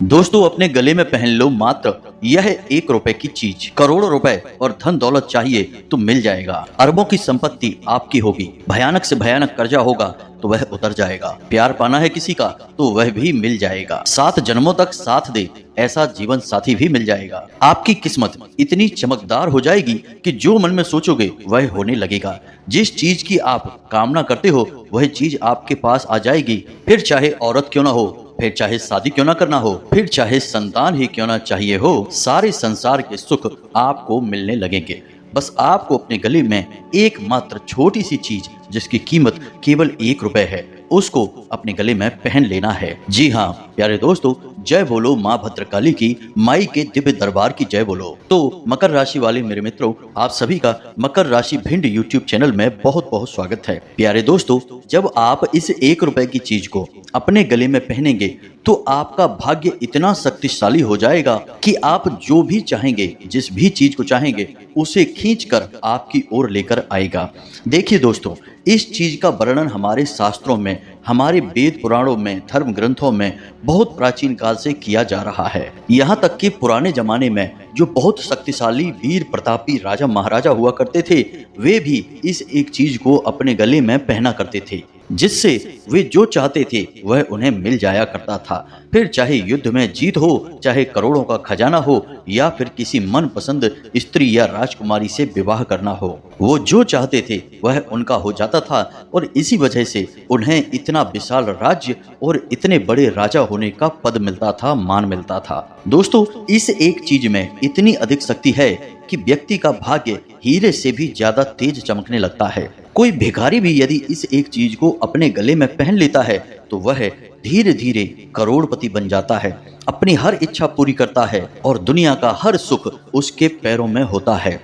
दोस्तों अपने गले में पहन लो मात्र यह 1 रुपए की चीज। करोड़ों रुपए और धन दौलत चाहिए तो मिल जाएगा। अरबों की संपत्ति आपकी होगी। भयानक से भयानक कर्जा होगा तो वह उतर जाएगा। प्यार पाना है किसी का तो वह भी मिल जाएगा। 7 जन्मों तक साथ दे ऐसा जीवन साथी भी मिल जाएगा। आपकी किस्मत इतनी चमकदार हो जाएगी कि जो मन में सोचोगे वह होने लगेगा। जिस चीज की आप कामना करते हो वह चीज आपके पास आ जाएगी। फिर चाहे औरत क्यों ना हो, फिर चाहे शादी क्यों ना करना हो, फिर चाहे संतान ही क्यों ना चाहिए हो, सारे संसार के सुख आपको मिलने लगेंगे। बस आपको अपने गले में एकमात्र छोटी सी चीज जिसकी कीमत केवल 1 रुपए है उसको अपने गले में पहन लेना है। जी हाँ प्यारे दोस्तों, जय बोलो माँ भद्रकाली की, माई के दिव्य दरबार की जय बोलो। तो मकर राशि वाले मेरे मित्रों, आप सभी का मकर राशि भिंड यूट्यूब चैनल में बहुत बहुत स्वागत है। प्यारे दोस्तों, जब आप इस 1 रुपए की चीज को अपने गले में पहनेंगे तो आपका भाग्य इतना शक्तिशाली हो जाएगा कि आप जो भी चाहेंगे, जिस भी चीज को चाहेंगे उसे खींचकर आपकी ओर लेकर आएगा। देखिए दोस्तों, इस चीज का वर्णन हमारे शास्त्रों में, हमारे वेद पुराणों में, धर्म ग्रंथों में बहुत प्राचीन काल से किया जा रहा है। यहाँ तक कि पुराने जमाने में जो बहुत शक्तिशाली वीर प्रतापी राजा महाराजा हुआ करते थे, वे भी इस एक चीज को अपने गले में पहना करते थे, जिससे वे जो चाहते थे वह उन्हें मिल जाया करता था। फिर चाहे युद्ध में जीत हो, चाहे करोड़ों का खजाना हो, या फिर किसी मनपसंद स्त्री या राजकुमारी से विवाह करना हो, वो जो चाहते थे वह उनका हो जाता था। और इसी वजह से उन्हें इतना विशाल राज्य और इतने बड़े राजा होने का पद मिलता था, मान मिलता था। दोस्तों, इस एक चीज में इतनी अधिक शक्ति है कि व्यक्ति का भाग्य हीरे से भी ज्यादा तेज चमकने लगता है। कोई भिखारी भी यदि इस एक चीज को अपने गले में पहन लेता है तो वह धीरे धीरे करोड़पति बन जाता है, अपनी हर इच्छा पूरी करता है और दुनिया का हर सुख उसके पैरों में होता है।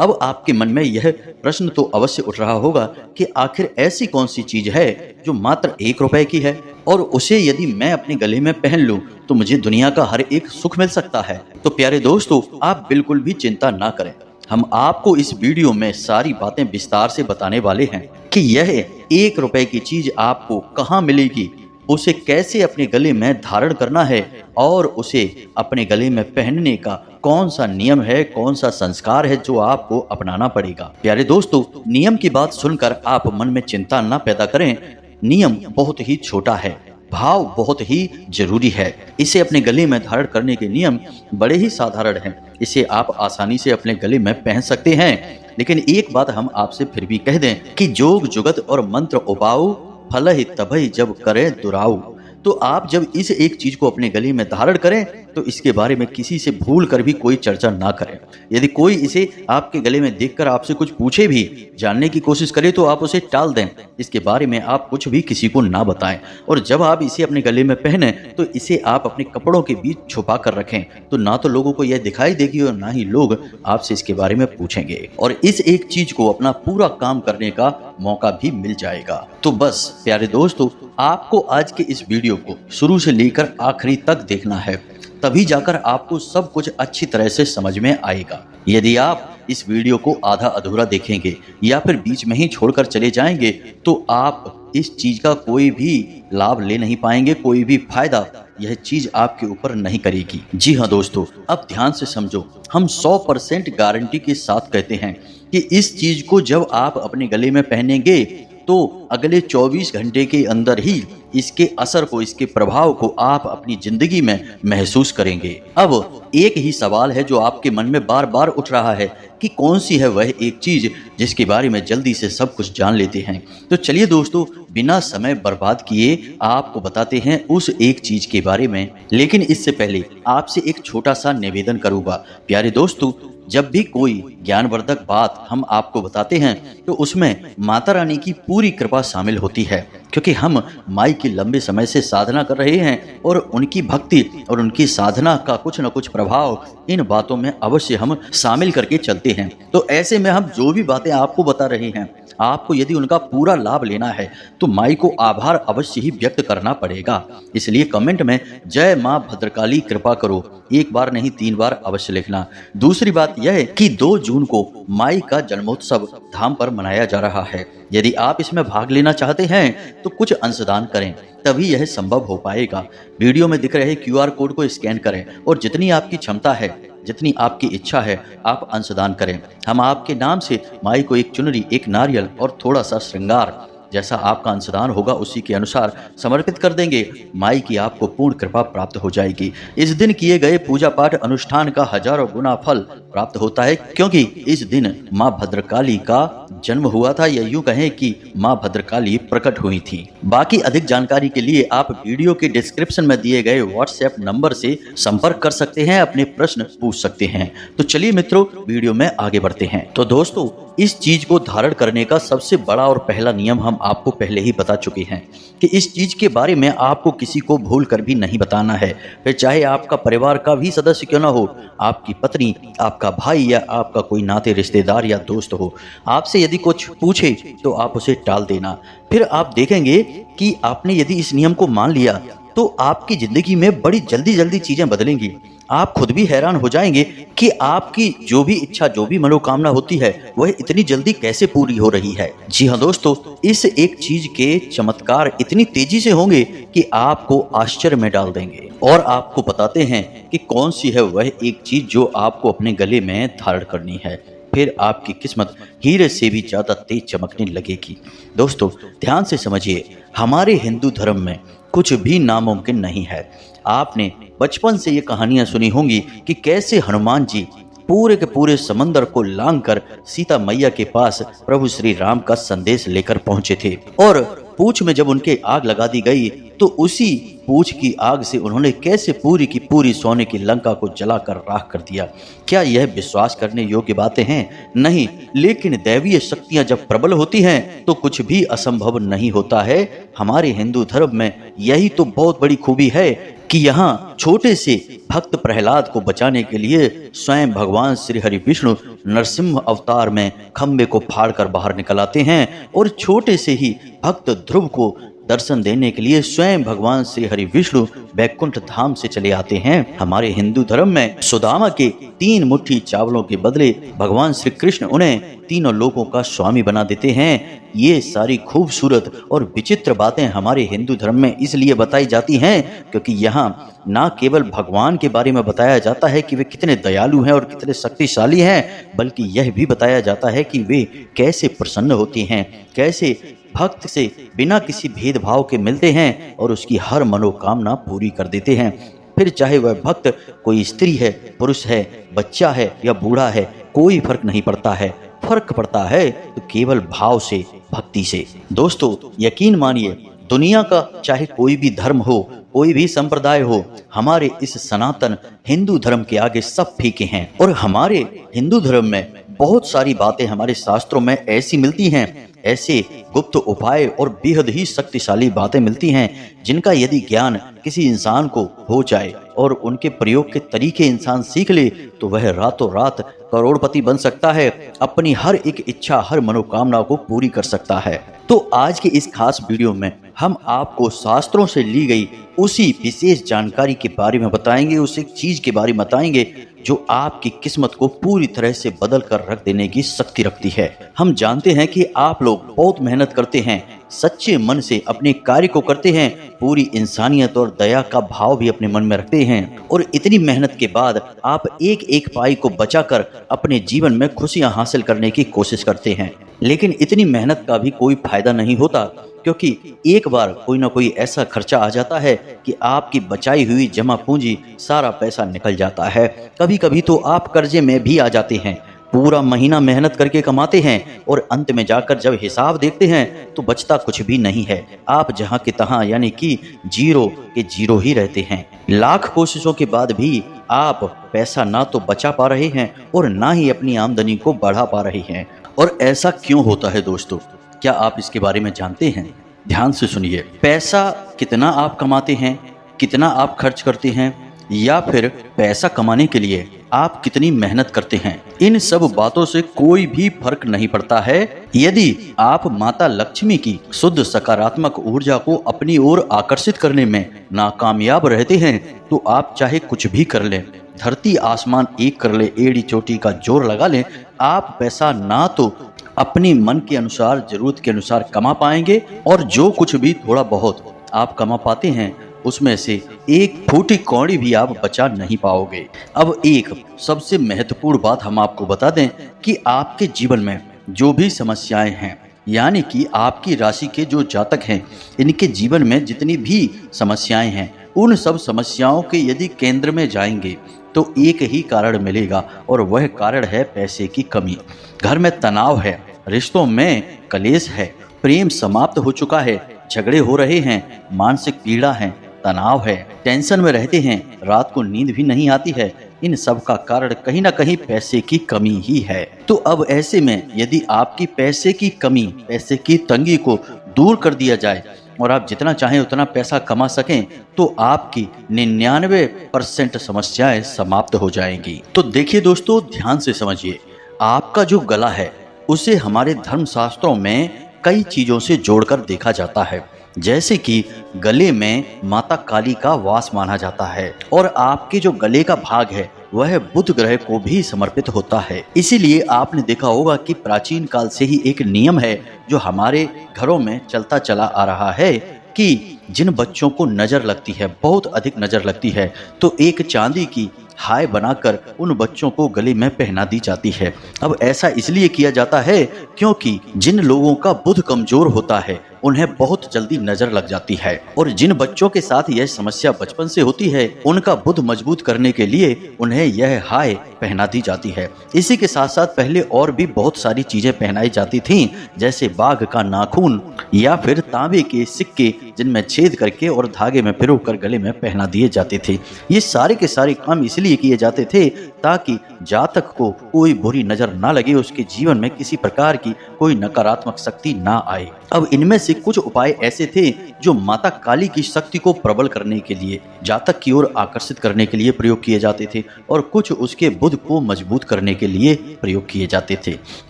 अब आपके मन में यह प्रश्न तो अवश्य उठ रहा होगा कि आखिर ऐसी कौन सी चीज है जो मात्र 1 रुपए की है और उसे यदि मैं अपने गले में पहन लूं तो मुझे दुनिया का हर एक सुख मिल सकता है। तो प्यारे दोस्तों, आप बिल्कुल भी चिंता ना करें। हम आपको इस वीडियो में सारी बातें विस्तार से बताने वाले हैं कि यह 1 रुपए की चीज आपको कहाँ मिलेगी, उसे कैसे अपने गले में धारण करना है और उसे अपने गले में पहनने का कौन सा नियम है, कौन सा संस्कार है जो आपको अपनाना पड़ेगा। प्यारे दोस्तों, नियम की बात सुनकर आप मन में चिंता ना पैदा करें। नियम बहुत ही छोटा है, भाव बहुत ही जरूरी है। इसे अपने गले में धारण करने के नियम बड़े ही साधारण हैं। इसे आप आसानी से अपने गले में पहन सकते हैं। लेकिन एक बात हम आपसे फिर भी कह दें कि जोग जुगत और मंत्र उपाऊ, फल ही तभई जब करे दुराऊ। तो आप जब इस एक चीज को अपने गले में धारण करें तो इसके बारे में किसी से भूल कर भी कोई चर्चा ना करें। यदि कोई इसे आपके गले में देखकर आपसे कुछ पूछे भी, जानने की कोशिश करे, तो आप उसे टाल दें। इसके बारे में आप कुछ भी किसी को ना बताएं। और जब आप इसे अपने गले में पहने तो इसे आप अपने कपड़ों के बीच छुपा कर रखें, तो ना तो लोगों को यह दिखाई देगी और ना ही लोग आपसे इसके बारे में पूछेंगे। और इस एक चीज को अपना पूरा काम करने का मौका भी मिल जाएगा। तो बस प्यारे दोस्तों, आपको आज के इस वीडियो को शुरू से लेकर आखिरी तक देखना है, तभी जाकर आपको सब कुछ अच्छी तरह से समझ में आएगा। यदि आप इस वीडियो को आधा अधूरा देखेंगे या फिर बीच में ही छोड़कर चले जाएंगे तो आप इस चीज का कोई भी लाभ ले नहीं पाएंगे, कोई भी फायदा यह चीज आपके ऊपर नहीं करेगी। जी हाँ दोस्तों, अब ध्यान से समझो। हम 100% गारंटी के साथ कहते हैं कि इस चीज को जब आप अपने गले में पहनेंगे तो अगले 24 घंटे के अंदर ही इसके असर को, इसके प्रभाव को आप अपनी जिंदगी में महसूस करेंगे। अब एक ही सवाल है जो आपके मन में बार बार उठ रहा है कि कौन सी है वह एक चीज जिसके बारे में जल्दी से सब कुछ जान लेते हैं। तो चलिए दोस्तों, बिना समय बर्बाद किए आपको बताते हैं उस एक चीज के बारे में। लेकिन इससे पहले आपसे एक छोटा सा निवेदन करूंगा। प्यारे दोस्तों, जब भी कोई ज्ञानवर्धक बात हम आपको बताते हैं तो उसमें माता रानी की पूरी कृपा शामिल होती है, क्योंकि हम माई की लंबे समय से साधना कर रहे हैं और उनकी भक्ति और उनकी साधना का कुछ न कुछ प्रभाव इन बातों में अवश्य हम शामिल करके चलते हैं। तो ऐसे में हम जो भी बातें आपको बता रहे हैं आपको यदि उनका पूरा लाभ लेना है तो माई को आभार अवश्य ही व्यक्त करना पड़ेगा। इसलिए कमेंट में जय माँ भद्रकाली कृपा करो 1 बार नहीं 3 बार अवश्य लिखना। दूसरी बात यह है कि 2 जून को माई का जन्मोत्सव धाम पर मनाया जा रहा है। यदि आप इसमें भाग लेना चाहते हैं तो कुछ अंशदान करें, तभी यह संभव हो पाएगा। वीडियो में दिख रहे QR कोड को स्कैन करें और जितनी आपकी क्षमता है, जितनी आपकी इच्छा है, आप अंशदान करें। हम आपके नाम से माई को एक चुनरी, एक नारियल और थोड़ा सा श्रृंगार, जैसा आपका अंशदान होगा उसी के अनुसार समर्पित कर देंगे। माई की आपको पूर्ण कृपा प्राप्त हो जाएगी। इस दिन किए गए पूजा पाठ अनुष्ठान का हजारों गुना फल प्राप्त होता है, क्योंकि इस दिन माँ भद्रकाली का जन्म हुआ था, या यूं कहें कि माँ भद्रकाली प्रकट हुई थी। बाकी अधिक जानकारी के लिए आप वीडियो के डिस्क्रिप्शन में दिए गए WhatsApp नंबर से संपर्क कर सकते हैं, अपने प्रश्न पूछ सकते हैं। तो चलिए मित्रों, वीडियो में आगे बढ़ते हैं। तो दोस्तों, इस चीज को धारण करने का सबसे बड़ा और पहला नियम हम आपको पहले ही बता चुके हैं कि इस चीज के बारे में आपको किसी को भूल कर भी नहीं बताना है। फिर चाहे आपका परिवार का भी सदस्य क्यों ना हो, आपकी पत्नी, आपका भाई या आपका कोई नाते रिश्तेदार या दोस्त हो, आपसे यदि कुछ पूछे तो आप उसे टाल देना। फिर आप देखेंगे कि आपने यदि इस नियम को मान लिया तो आपकी जिंदगी में बड़ी जल्दी जल्दी चीजें बदलेंगी। आप खुद भी हैरान हो जाएंगे कि आपकी जो भी इच्छा, जो भी मनोकामना होती है, वह इतनी जल्दी कैसे पूरी हो रही है। जी हाँ दोस्तों, इस एक चीज के चमत्कार इतनी तेजी से होंगे कि आपको आश्चर्य में डाल देंगे। और आपको बताते हैं कि कौन सी है वह एक चीज जो आपको अपने गले में धारण करनी है। फिर आपकी किस्मत हीरे से भी ज्यादा तेज चमकने लगेगी। दोस्तों ध्यान से समझिए, हमारे हिंदू धर्म में कुछ भी नामुमकिन नहीं है। आपने बचपन से ये कहानियां सुनी होंगी कि कैसे हनुमान जी पूरे के पूरे समंदर को लांघकर सीता मैया के पास प्रभु श्री राम का संदेश लेकर पहुंचे थे, और पूंछ में जब उनके आग लगा दी गई तो उसी पूंछ की आग से उन्होंने कैसे पूरी की पूरी सोने की लंका को जलाकर राख कर दिया। क्या यह विश्वास करने योग्य बातें हैं? नहीं, लेकिन दैवीय शक्तियां जब प्रबल होती हैं तो कुछ भी असंभव नहीं होता है। हमारे हिंदू धर्म में यही तो बहुत बड़ी खूबी है कि यहाँ छोटे से भक्त प्रहलाद को बचाने के लिए स्वयं भगवान श्री हरि विष्णु नरसिंह अवतार में खंबे को फाड़कर बाहर निकल आते हैं, और छोटे से ही भक्त ध्रुव को दर्शन देने के लिए स्वयं भगवान श्री हरि विष्णु बैकुंठ धाम से चले आते हैं। हमारे हिंदू धर्म में सुदामा के 3 मुट्ठी चावलों के बदले भगवान श्री कृष्ण उन्हें तीनों लोगों का स्वामी बना देते हैं। ये सारी खूबसूरत और विचित्र बातें हमारे हिंदू धर्म में इसलिए बताई जाती हैं क्योंकि यहाँ न केवल भगवान के बारे में बताया जाता है कि वे कितने दयालु हैं और कितने शक्तिशाली हैं, बल्कि यह भी बताया जाता है कि वे कैसे प्रसन्न होते हैं, कैसे भक्त से बिना किसी भेदभाव के मिलते हैं और उसकी हर मनोकामना पूरी कर देते हैं। फिर चाहे वह भक्त कोई स्त्री है, पुरुष है, बच्चा है या बूढ़ा है, कोई फर्क नहीं पड़ता है। फर्क पड़ता है तो केवल भाव से, भक्ति से। दोस्तों यकीन मानिए, दुनिया का चाहे कोई भी धर्म हो, कोई भी संप्रदाय हो, हमारे इस सनातन हिंदू धर्म के आगे सब फीके हैं। और हमारे हिंदू धर्म में बहुत सारी बातें हमारे शास्त्रों में ऐसी मिलती हैं, ऐसे गुप्त उपाय और बेहद ही शक्तिशाली बातें मिलती हैं जिनका यदि ज्ञान किसी इंसान को हो जाए और उनके प्रयोग के तरीके इंसान सीख ले तो वह रातों रात करोड़पति बन सकता है, अपनी हर एक इच्छा, हर मनोकामना को पूरी कर सकता है। तो आज के इस खास वीडियो में हम आपको शास्त्रों से ली गई उसी विशेष जानकारी के बारे में बताएंगे, उस एक चीज के बारे में बताएंगे जो आपकी किस्मत को पूरी तरह से बदल कर रख देने की शक्ति रखती है। हम जानते हैं कि आप लोग बहुत मेहनत करते हैं, सच्चे मन से अपने कार्य को करते हैं, पूरी इंसानियत और दया का भाव भी अपने मन में रखते हैं, और इतनी मेहनत के बाद आप एक एक पाई को बचाकर अपने जीवन में खुशियां हासिल करने की कोशिश करते हैं। लेकिन इतनी मेहनत का भी कोई फायदा नहीं होता, क्योंकि एक बार कोई ना कोई ऐसा खर्चा आ जाता है कि आपकी बचाई हुई जमा पूंजी सारा पैसा निकल जाता है। कभी कभी तो आप कर्जे में भी आ जाते हैं, पूरा महीना मेहनत करके कमाते हैं और अंत में जाकर जब हिसाब देखते हैं तो बचता कुछ भी नहीं है। आप जहां के तहां यानी कि जीरो के जीरो ही रहते हैं। लाख कोशिशों के बाद भी आप पैसा ना तो बचा पा रहे हैं और ना ही अपनी आमदनी को बढ़ा पा रहे हैं। और ऐसा क्यों होता है दोस्तों, क्या आप इसके बारे में जानते हैं? ध्यान से सुनिए। पैसा कितना आप कमाते हैं, कितना आप खर्च करते हैं, या फिर पैसा कमाने के लिए आप कितनी मेहनत करते हैं, इन सब बातों से कोई भी फर्क नहीं पड़ता है। यदि आप माता लक्ष्मी की शुद्ध सकारात्मक ऊर्जा को अपनी ओर आकर्षित करने में नाकामयाब रहते हैं तो आप चाहे कुछ भी कर लें, धरती आसमान एक कर ले, एड़ी चोटी का जोर लगा लें, आप पैसा ना तो अपनी मन के अनुसार जरूरत के अनुसार कमा पाएंगे और जो कुछ भी थोड़ा बहुत आप कमा पाते हैं उसमें से एक फूटी कौड़ी भी आप बचा नहीं पाओगे। अब एक सबसे महत्वपूर्ण बात हम आपको बता दें कि आपके जीवन में जो भी समस्याएं हैं, यानी कि आपकी राशि के जो जातक हैं, इनके जीवन में जितनी भी समस्याएं हैं, उन सब समस्याओं के यदि केंद्र में जाएंगे तो एक ही कारण मिलेगा और वह कारण है पैसे की कमी। घर में तनाव है, रिश्तों में कलेश है, प्रेम समाप्त हो चुका है, झगड़े हो रहे हैं, मानसिक पीड़ा है, तनाव है, टेंशन में रहते हैं, रात को नींद भी नहीं आती है, इन सब का कारण कहीं ना कहीं पैसे की कमी ही है। तो अब ऐसे में यदि आपकी पैसे की कमी, पैसे की तंगी को दूर कर दिया जाए और आप जितना चाहें उतना पैसा कमा सकें तो आपकी 99% समस्याएं समाप्त हो जाएंगी। तो देखिए दोस्तों, ध्यान से समझिए, आपका जो गला है उसे हमारे धर्मशास्त्रों में कई चीजों से जोड़कर देखा जाता है, जैसे कि गले में माता काली का वास माना जाता है और आपके जो गले का भाग है वह बुध ग्रह को भी समर्पित होता है। इसीलिए आपने देखा होगा कि प्राचीन काल से ही एक नियम है जो हमारे घरों में चलता चला आ रहा है कि जिन बच्चों को नजर लगती है, बहुत अधिक नजर लगती है, तो एक चांदी की हाय बनाकर उन बच्चों को गले में पहना दी जाती है। अब ऐसा इसलिए किया जाता है क्योंकि जिन लोगों का बुध कमजोर होता है उन्हें बहुत जल्दी नजर लग जाती है और जिन बच्चों के साथ यह समस्या बचपन से होती है उनका बुध मजबूत करने के लिए उन्हें यह हाय पहना दी जाती है। इसी के साथ साथ पहले और भी बहुत सारी चीजें पहनाई जाती थीं, जैसे बाघ का नाखून या फिर तांबे के सिक्के जिनमें छेद करके और धागे में पिरोकर गले में पहना दिए जाते थे। ये सारे के सारे काम इसलिए किए जाते थे ताकि जातक को कोई बुरी नजर ना लगे, उसके जीवन में किसी प्रकार की कोई नकारात्मक शक्ति ना आए। अब इनमें से कुछ उपाय ऐसे थे जो माता काली की शक्ति को प्रबल करने के लिए, जातक की ओर आकर्षित करने के लिए प्रयोग किए जाते थे और कुछ उसके बुध को मजबूत करने के लिए प्रयोग किए जाते थे।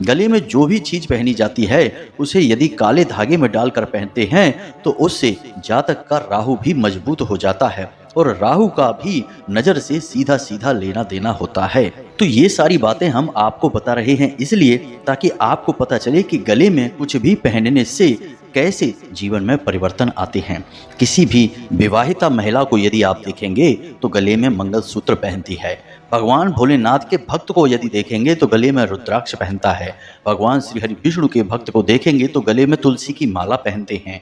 गले में जो भी चीज पहनी जाती है उसे यदि काले धागे में डालकर पहनते हैं तो उससे जातक का राहु भी मजबूत हो जाता है और राहु का भी नजर से सीधा सीधा लेना देना होता है। तो ये सारी बातें हम आपको बता रहे हैं इसलिए ताकि आपको पता चले कि गले में कुछ भी पहनने से कैसे जीवन में परिवर्तन आते हैं। किसी भी विवाहिता महिला को यदि आप देखेंगे तो गले में मंगलसूत्र पहनती है। भगवान भोलेनाथ के भक्त को यदि देखेंगे तो गले में रुद्राक्ष पहनता है। भगवान श्री हरि विष्णु के भक्त को देखेंगे तो गले में तुलसी की माला पहनते हैं।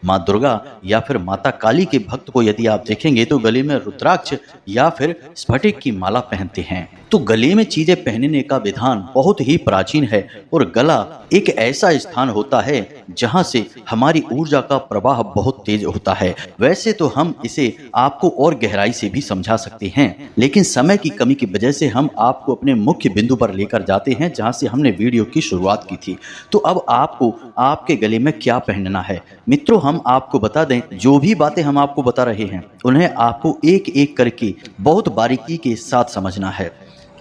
माँ दुर्गा या फिर माता काली के भक्त को यदि आप देखेंगे तो गले में रुद्राक्ष या फिर स्फटिक की माला पहनते हैं। तो गले में चीजें पहनने का विधान बहुत ही प्राचीन है और गला एक ऐसा स्थान होता है जहां से हमारी ऊर्जा का प्रवाह बहुत तेज होता है। वैसे तो हम इसे आपको और गहराई से भी समझा सकते हैं, लेकिन समय की कमी की वजह से हम आपको अपने मुख्य बिंदु पर लेकर जाते हैं जहां से हमने वीडियो की शुरुआत की थी। तो अब आपको आपके गले में क्या पहनना है मित्रों, हम आपको बता दें, जो भी बातें हम आपको बता रहे हैं उन्हें आपको एक एक करके बहुत बारीकी के साथ समझना है।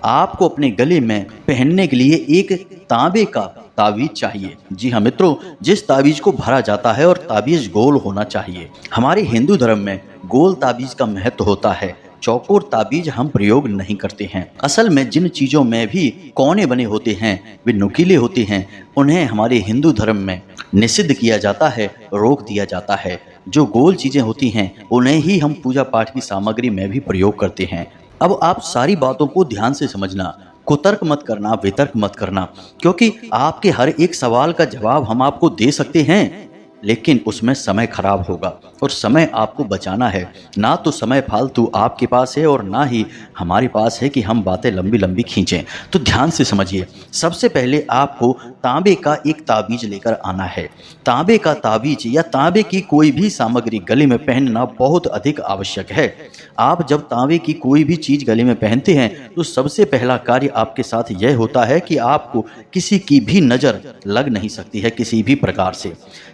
आपको अपने गले में पहनने के लिए एक तांबे का ताबीज चाहिए। जी हाँ मित्रों, जिस ताबीज को भरा जाता है और ताबीज गोल होना चाहिए। हमारे हिंदू धर्म में गोल ताबीज का महत्व होता है, चौकोर ताबीज हम प्रयोग नहीं करते हैं। असल में जिन चीजों में भी कोने बने होते हैं वे नुकीले होते हैं, उन्हें हमारे हिंदू धर्म में निषिद्ध किया जाता है, रोक दिया जाता है। जो गोल चीजें होती हैं उन्हें ही हम पूजा पाठ की सामग्री में भी प्रयोग करते हैं। अब आप सारी बातों को ध्यान से समझना, कुतर्क मत करना, वितर्क मत करना, क्योंकि आपके हर एक सवाल का जवाब हम आपको दे सकते हैं लेकिन उसमें समय खराब होगा और समय आपको बचाना है। ना तो समय फालतू आपके पास है और ना ही हमारे पास है कि हम बातें लंबी लंबी खींचें। तो ध्यान से समझिए, सबसे पहले आपको तांबे का एक ताबीज लेकर आना है। तांबे का ताबीज या तांबे की कोई भी सामग्री गले में पहनना बहुत अधिक आवश्यक है। आप जब तांबे की कोई भी चीज़ गले में पहनते हैं तो सबसे पहला कार्य आपके साथ यह होता है कि आपको किसी की भी नज़र लग नहीं सकती है किसी भी प्रकार से।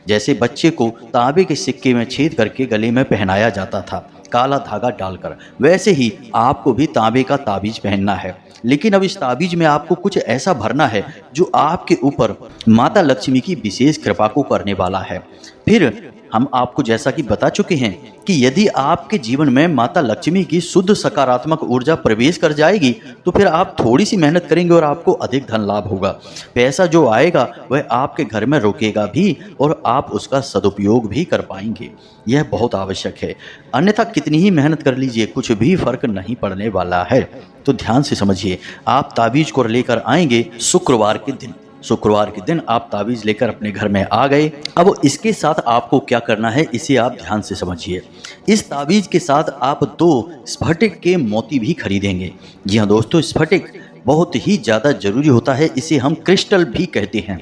जैसे बच्चे को तांबे के सिक्के में छेद करके गले में पहनाया जाता था, काला धागा डालकर। वैसे ही आपको भी तांबे का ताबीज पहनना है, लेकिन अब इस ताबीज में आपको कुछ ऐसा भरना है जो आपके ऊपर माता लक्ष्मी की विशेष कृपा को करने वाला है। फिर हम आपको जैसा कि बता चुके हैं कि यदि आपके जीवन में माता लक्ष्मी की शुद्ध सकारात्मक ऊर्जा प्रवेश कर जाएगी तो फिर आप थोड़ी सी मेहनत करेंगे और आपको अधिक धन लाभ होगा। पैसा जो आएगा वह आपके घर में रुकेगा भी और आप उसका सदुपयोग भी कर पाएंगे। यह बहुत आवश्यक है, अन्यथा कितनी ही मेहनत कर लीजिए कुछ भी फर्क नहीं पड़ने वाला है। तो ध्यान से समझिए, आप ताबीज को लेकर आएंगे शुक्रवार के दिन। शुक्रवार के दिन आप ताबीज लेकर अपने घर में आ गए। अब इसके साथ आपको क्या करना है इसे आप ध्यान से समझिए। इस ताबीज के साथ आप 2 स्फटिक के मोती भी खरीदेंगे। जी हाँ दोस्तों, स्फटिक बहुत ही ज़्यादा जरूरी होता है, इसे हम क्रिस्टल भी कहते हैं।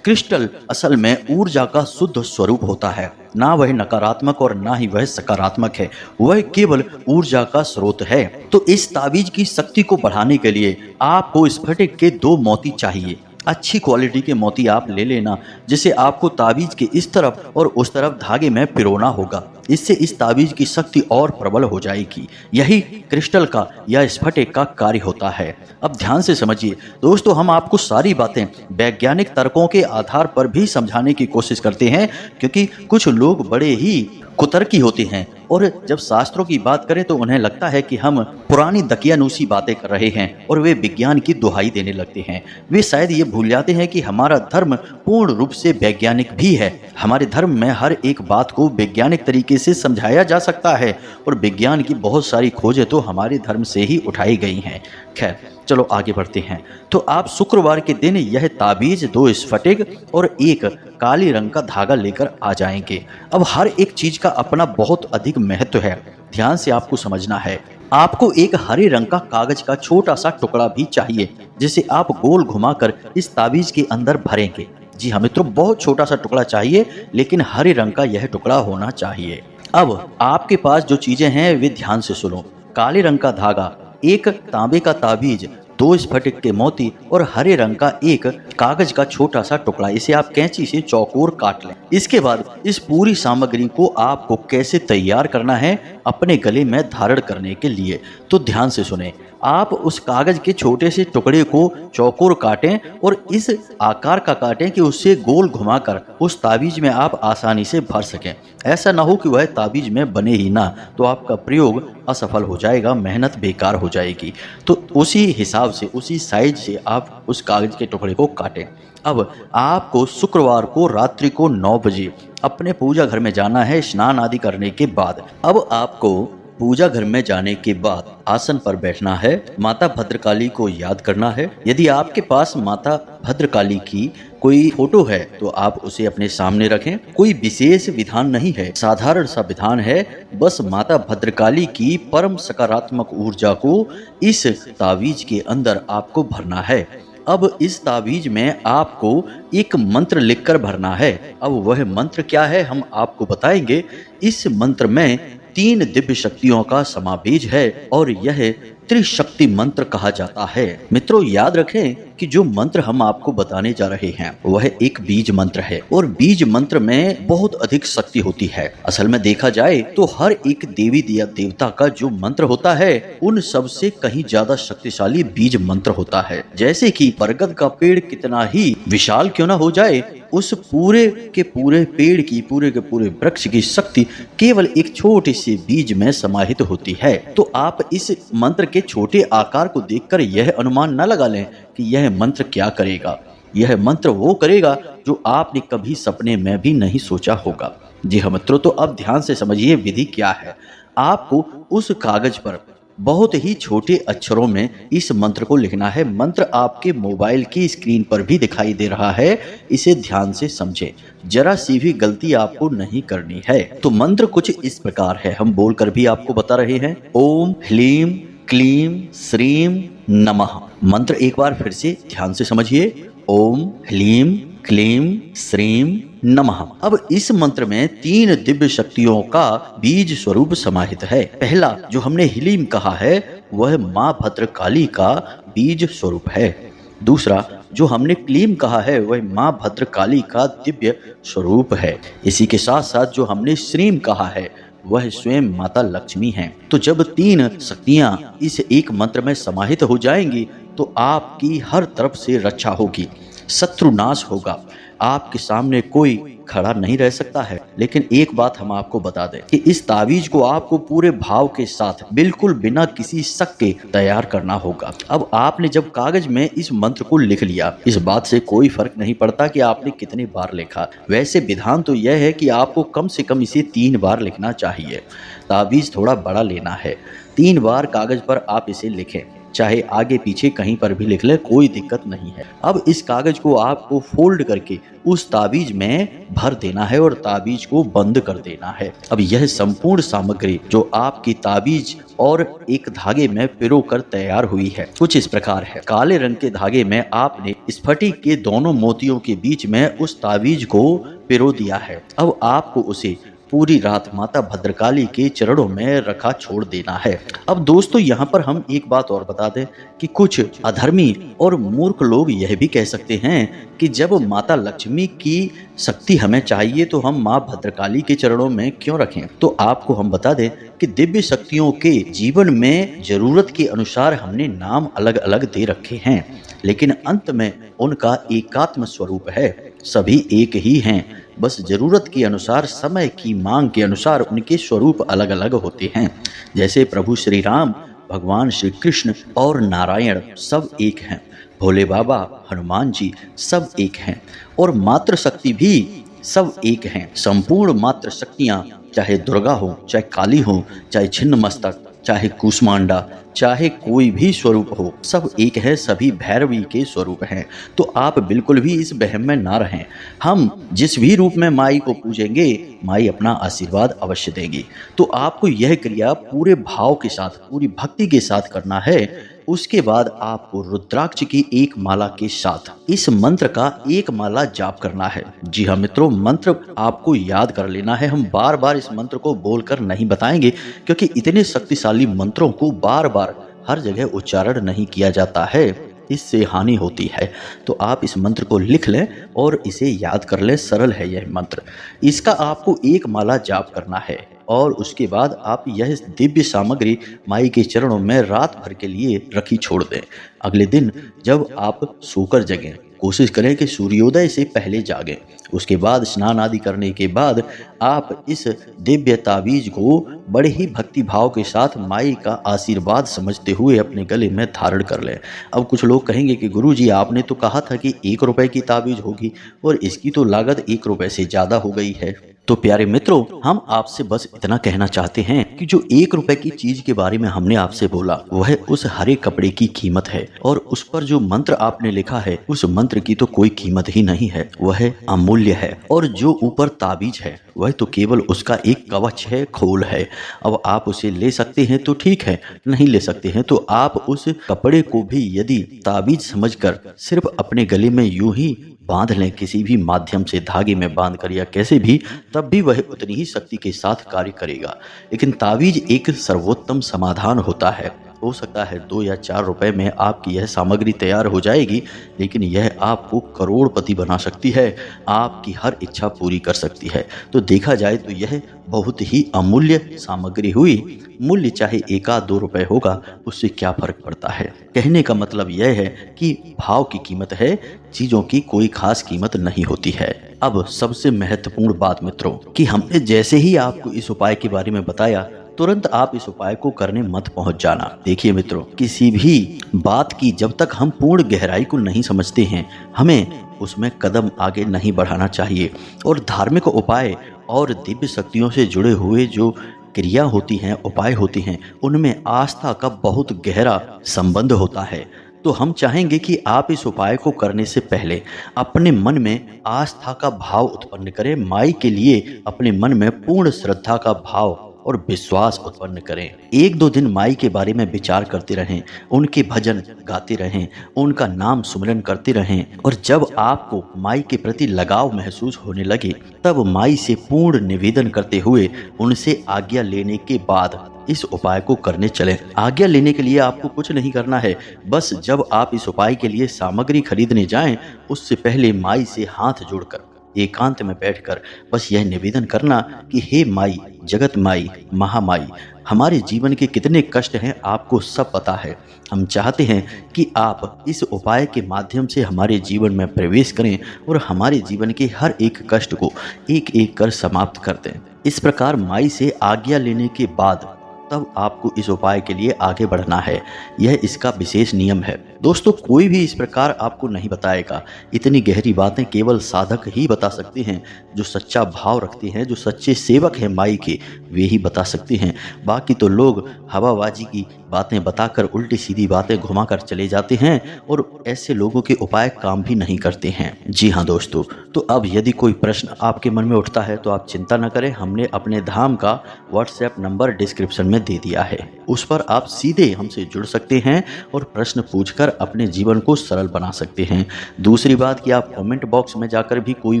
क्रिस्टल असल में ऊर्जा का शुद्ध स्वरूप होता है, ना वह नकारात्मक और ना ही वह सकारात्मक है, वह केवल ऊर्जा का स्रोत है। तो इस ताबीज की शक्ति को बढ़ाने के लिए आपको स्फटिक के 2 मोती चाहिए। अच्छी क्वालिटी के मोती आप ले लेना, जिसे आपको ताबीज के इस तरफ और उस तरफ धागे में पिरोना होगा। इससे इस ताबीज की शक्ति और प्रबल हो जाएगी। यही क्रिस्टल का या स्फटिक का कार्य होता है। अब ध्यान से समझिए दोस्तों, हम आपको सारी बातें वैज्ञानिक तर्कों के आधार पर भी समझाने की कोशिश करते हैं, क्योंकि कुछ लोग बड़े ही कुतर्की होते हैं और जब शास्त्रों की बात करें तो उन्हें लगता है कि हम पुरानी दकियानूसी बातें कर रहे हैं और वे विज्ञान की दुहाई देने लगते हैं। वे शायद ये भूल जाते हैं कि हमारा धर्म पूर्ण रूप से वैज्ञानिक भी है। हमारे धर्म में हर एक बात को वैज्ञानिक तरीके से समझाया जा सकता है और विज्ञान की बहुत सारी खोजें तो हमारे धर्म से ही उठाई गई हैं। खैर चलो आगे बढ़ते हैं। तो आप शुक्रवार के दिन यह ताबीज 2 स्फटिक और 1 काली रंग का धागा लेकर आ जाएंगे। अब हर एक चीज का अपना बहुत अधिक महत्व है, ध्यान से आपको समझना है। आपको एक हरे रंग का कागज का छोटा सा टुकड़ा भी चाहिए, जिसे आप गोल घुमाकर इस ताबीज के अंदर भरेंगे। जी हाँ मित्रों, बहुत छोटा सा टुकड़ा चाहिए, लेकिन हरे रंग का यह टुकड़ा होना चाहिए। अब आपके पास जो चीजें हैं वे ध्यान से सुनो। काले रंग का धागा, 1 तांबे का ताबीज, 2 स्फटिक के मोती और हरे रंग का 1 कागज का छोटा सा टुकड़ा। इसे आप कैंची से चौकोर काट लें। इसके बाद इस पूरी सामग्री को आपको कैसे तैयार करना है अपने गले में धारण करने के लिए, तो ध्यान से सुने। आप उस कागज के छोटे से टुकड़े को चौकोर काटें और इस आकार का काटें कि उससे गोल घुमाकर उस ताबीज में आप आसानी से भर सकें। ऐसा ना हो कि वह ताबीज में बने ही ना, तो आपका प्रयोग असफल हो जाएगा, मेहनत बेकार हो जाएगी। तो उसी हिसाब से, उसी साइज से आप उस कागज के टुकड़े को काटें। अब आपको शुक्रवार को रात्रि को 9 बजे अपने पूजा घर में जाना है स्नान आदि करने के बाद। अब आपको पूजा घर में जाने के बाद आसन पर बैठना है, माता भद्रकाली को याद करना है। यदि आपके पास माता भद्रकाली की कोई फोटो है तो आप उसे अपने सामने रखें। कोई विशेष विधान नहीं है, साधारण सा विधान है। बस माता भद्रकाली की परम सकारात्मक ऊर्जा को इस ताबीज के अंदर आपको भरना है। अब इस ताबीज में आपको एक मंत्र लिखकर भरना है। अब वह मंत्र क्या है हम आपको बताएंगे। इस मंत्र में 3 दिव्य शक्तियों का समावेश है और यह त्रिशक्ति मंत्र कहा जाता है। मित्रों याद रखें कि जो मंत्र हम आपको बताने जा रहे हैं वह एक बीज मंत्र है और बीज मंत्र में बहुत अधिक शक्ति होती है। असल में देखा जाए तो हर एक देवी या देवता का जो मंत्र होता है उन सब से कहीं ज्यादा शक्तिशाली बीज मंत्र होता है। जैसे कि बरगद का पेड़ कितना ही विशाल क्यों ना हो जाए, उस पूरे के पूरे पेड़ की, पूरे के पूरे वृक्ष की शक्ति केवल एक छोटे से बीज में समाहित होती है। तो आप इस मंत्र के छोटे आकार को देखकर यह अनुमान न लगा लें कि यह मंत्र क्या करेगा। यह मंत्र वो करेगा जो आपने कभी सपने में भी नहीं सोचा होगा। जी हाँ मित्रों, तो अब ध्यान से समझिए विधि क्या है। आपको उस कागज पर बहुत ही छोटे अक्षरों में इस मंत्र को लिखना है। मंत्र आपके मोबाइल की स्क्रीन पर भी दिखाई दे रहा है, इसे ध्यान से समझें, जरा सी भी गलती आपको नहीं करनी है। तो मंत्र कुछ इस प्रकार है, हम बोलकर भी आपको बता रहे हैं। ओम ह्लीम क्लीम श्रीम नमः। मंत्र एक बार फिर से ध्यान से समझिए। ओम ह्लीम क्लीम श्रीम नमः। अब इस मंत्र में 3 दिव्य शक्तियों का बीज स्वरूप समाहित है। पहला जो हमने ह्लीम कहा है वह माँ भद्रकाली का बीज स्वरूप है। दूसरा जो हमने क्लीम कहा है वह माँ भद्रकाली का दिव्य स्वरूप है। इसी के साथ साथ जो हमने श्रीम कहा है वह स्वयं माता लक्ष्मी हैं। तो जब तीन शक्तियां इस एक मंत्र में समाहित हो जाएंगी तो आपकी हर तरफ से रक्षा होगी, शत्रु नाश होगा, आपके सामने कोई खड़ा नहीं रह सकता है। लेकिन एक बात हम आपको बता दें कि इस तावीज को आपको पूरे भाव के साथ बिल्कुल बिना किसी शक के तैयार करना होगा। अब आपने जब कागज में इस मंत्र को लिख लिया, इस बात से कोई फर्क नहीं पड़ता कि आपने कितनी बार लिखा। वैसे विधान तो यह है कि आपको कम से कम इसे 3 बार लिखना चाहिए। तावीज थोड़ा बड़ा लेना है, 3 बार कागज पर आप इसे लिखें, चाहे आगे पीछे कहीं पर भी लिख ले, कोई दिक्कत नहीं है। अब इस कागज को आपको फोल्ड करके उस ताबीज में भर देना है और ताबीज को बंद कर देना है। अब यह संपूर्ण सामग्री जो आपकी ताबीज और एक धागे में पिरो कर तैयार हुई है कुछ इस प्रकार है। काले रंग के धागे में आपने स्फटिक के दोनों मोतियों के बीच में उस ताबीज को पिरो दिया है। अब आपको उसे पूरी रात माता भद्रकाली के चरणों में रखा छोड़ देना है। अब दोस्तों यहाँ पर हम एक बात और बता दें कि कुछ अधर्मी और मूर्ख लोग यह भी कह सकते हैं कि जब माता लक्ष्मी की शक्ति हमें चाहिए तो हम माँ भद्रकाली के चरणों में क्यों रखें। तो आपको हम बता दें कि दिव्य शक्तियों के जीवन में जरूरत के अनुसार हमने नाम अलग अलग दे रखे हैं, लेकिन अंत में उनका एकात्म स्वरूप है, सभी एक ही हैं। बस जरूरत के अनुसार, समय की मांग के अनुसार उनके स्वरूप अलग अलग होते हैं। जैसे प्रभु श्री राम, भगवान श्री कृष्ण और नारायण सब एक हैं, भोले बाबा, हनुमान जी सब एक हैं, और मातृ शक्ति भी सब एक हैं। संपूर्ण मातृ शक्तियाँ चाहे दुर्गा हो, चाहे काली हो, चाहे छिन्न मस्तक, चाहे कूष्मांडा, चाहे कोई भी स्वरूप हो, सब एक है, सभी भैरवी के स्वरूप हैं। तो आप बिल्कुल भी इस वहम में ना रहें। हम जिस भी रूप में माई को पूजेंगे, माई अपना आशीर्वाद अवश्य देंगी। तो आपको यह क्रिया पूरे भाव के साथ, पूरी भक्ति के साथ करना है। उसके बाद आपको रुद्राक्ष की एक माला के साथ इस मंत्र का एक माला जाप करना है। जी हाँ मित्रों, मंत्र आपको याद कर लेना है। हम बार बार इस मंत्र को बोलकर नहीं बताएंगे, क्योंकि इतने शक्तिशाली मंत्रों को बार बार हर जगह उच्चारण नहीं किया जाता है, इससे हानि होती है। तो आप इस मंत्र को लिख लें और इसे याद कर लें। सरल है यह मंत्र। इसका आपको एक माला जाप करना है और उसके बाद आप यह दिव्य सामग्री माई के चरणों में रात भर के लिए रखी छोड़ दें। अगले दिन जब आप सोकर जगें, कोशिश करें कि सूर्योदय से पहले जागें। उसके बाद स्नान आदि करने के बाद आप इस दिव्य ताबीज को बड़े ही भक्ति भाव के साथ माई का आशीर्वाद समझते हुए अपने गले में धारण कर लें। अब कुछ लोग कहेंगे कि गुरुजी आपने तो कहा था कि 1 रुपए की ताबीज होगी और इसकी तो लागत 1 रुपए से ज़्यादा हो गई है। तो प्यारे मित्रों, हम आपसे बस इतना कहना चाहते हैं कि जो 1 रुपए की चीज के बारे में हमने आपसे बोला, वह उस हरे कपड़े की कीमत है, और उस पर जो मंत्र आपने लिखा है उस मंत्र की तो कोई कीमत ही नहीं है, वह अमूल्य है। और जो ऊपर ताबीज है वह तो केवल उसका एक कवच है, खोल है। अब आप उसे ले सकते हैं तो ठीक है, नहीं ले सकते हैं तो आप उस कपड़े को भी यदि ताबीज समझकर सिर्फ अपने गले में यूं ही बांध लें, किसी भी माध्यम से धागे में बांध कर या कैसे भी, तब भी वह उतनी ही शक्ति के साथ कार्य करेगा। लेकिन ताबीज एक सर्वोत्तम समाधान होता है। हो सकता है 2 या 4 रुपए में आपकी यह सामग्री तैयार हो जाएगी, लेकिन यह आपको करोड़पति बना सकती है, आपकी हर इच्छा पूरी कर सकती है। तो देखा जाए तो यह बहुत ही अमूल्य सामग्री हुई। मूल्य चाहे 1-2 रुपए होगा, उससे क्या फर्क पड़ता है। कहने का मतलब यह है कि भाव की कीमत है, चीजों की कोई खास कीमत नहीं होती है। अब सबसे महत्वपूर्ण बात मित्रों, कि हमने जैसे ही आपको इस उपाय के बारे में बताया, तुरंत आप इस उपाय को करने मत पहुंच जाना। देखिए मित्रों, किसी भी बात की जब तक हम पूर्ण गहराई को नहीं समझते हैं, हमें उसमें कदम आगे नहीं बढ़ाना चाहिए। और धार्मिक उपाय और दिव्य शक्तियों से जुड़े हुए जो क्रिया होती हैं, उपाय होते हैं, उनमें आस्था का बहुत गहरा संबंध होता है। तो हम चाहेंगे कि आप इस उपाय को करने से पहले अपने मन में आस्था का भाव उत्पन्न करें। माई के लिए अपने मन में पूर्ण श्रद्धा का भाव और विश्वास उत्पन्न करें। 1-2 दिन माई के बारे में विचार करते रहें, उनके भजन गाते रहें, उनका नाम सुमिरन करते रहें, और जब आपको माई के प्रति लगाव महसूस होने लगे, तब माई से पूर्ण निवेदन करते हुए उनसे आज्ञा लेने के बाद इस उपाय को करने चलें। आज्ञा लेने के लिए आपको कुछ नहीं करना है। बस जब आप इस उपाय के लिए सामग्री खरीदने जाएं, उससे पहले माई से हाथ जोड़कर एकांत में बैठकर बस यह निवेदन करना कि हे माई, जगत माई, महामाई, हमारे जीवन के कितने कष्ट हैं आपको सब पता है। हम चाहते हैं कि आप इस उपाय के माध्यम से हमारे जीवन में प्रवेश करें और हमारे जीवन के हर एक कष्ट को एक एक कर समाप्त कर दें। इस प्रकार माई से आज्ञा लेने के बाद तब आपको इस उपाय के लिए आगे बढ़ना है। यह इसका विशेष नियम है। दोस्तों, कोई भी इस प्रकार आपको नहीं बताएगा। इतनी गहरी बातें केवल साधक ही बता सकते हैं, जो सच्चा भाव रखते हैं, जो सच्चे सेवक हैं माई के, वे ही बता सकते हैं। बाकी तो लोग हवाबाजी की बातें बताकर उल्टी सीधी बातें घुमाकर चले जाते हैं और ऐसे लोगों के उपाय काम भी नहीं करते हैं। जी हाँ दोस्तों, तो अब यदि कोई प्रश्न आपके मन में उठता है तो आप चिंता न करें। हमने अपने धाम का व्हाट्सएप नंबर डिस्क्रिप्शन में दे दिया है। उस पर आप सीधे हमसे जुड़ सकते हैं और प्रश्न पूछकर अपने जीवन को सरल बना सकते हैं। दूसरी बात कि आप कमेंट बॉक्स में जाकर भी कोई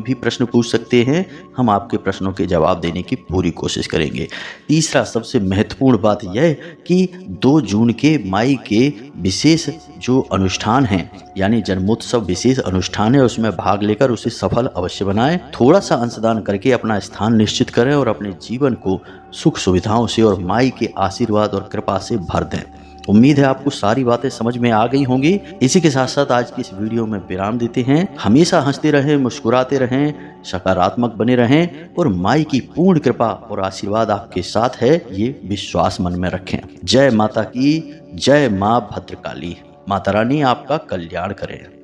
भी प्रश्न पूछ सकते हैं। हम आपके प्रश्नों के जवाब देने की पूरी कोशिश करेंगे। तीसरा सबसे महत्वपूर्ण बात यह कि 2 जून के माई के विशेष जो अनुष्ठान हैं, यानी जन्मोत्सव विशेष अनुष्ठान है, उसमें भाग लेकर उसे सफल अवश्य बनाएं। थोड़ा सा अंशदान करके अपना स्थान निश्चित करें और अपने जीवन को सुख सुविधाओं से और माई के आशीर्वाद और कृपा से भर दें। उम्मीद है आपको सारी बातें समझ में आ गई होंगी। इसी के साथ साथ आज की इस वीडियो में विराम देते हैं। हमेशा हंसते रहें, मुस्कुराते रहें, सकारात्मक बने रहें और माई की पूर्ण कृपा और आशीर्वाद आपके साथ है, ये विश्वास मन में रखें। जय माता की, जय माँ भद्रकाली। माता रानी आपका कल्याण करें।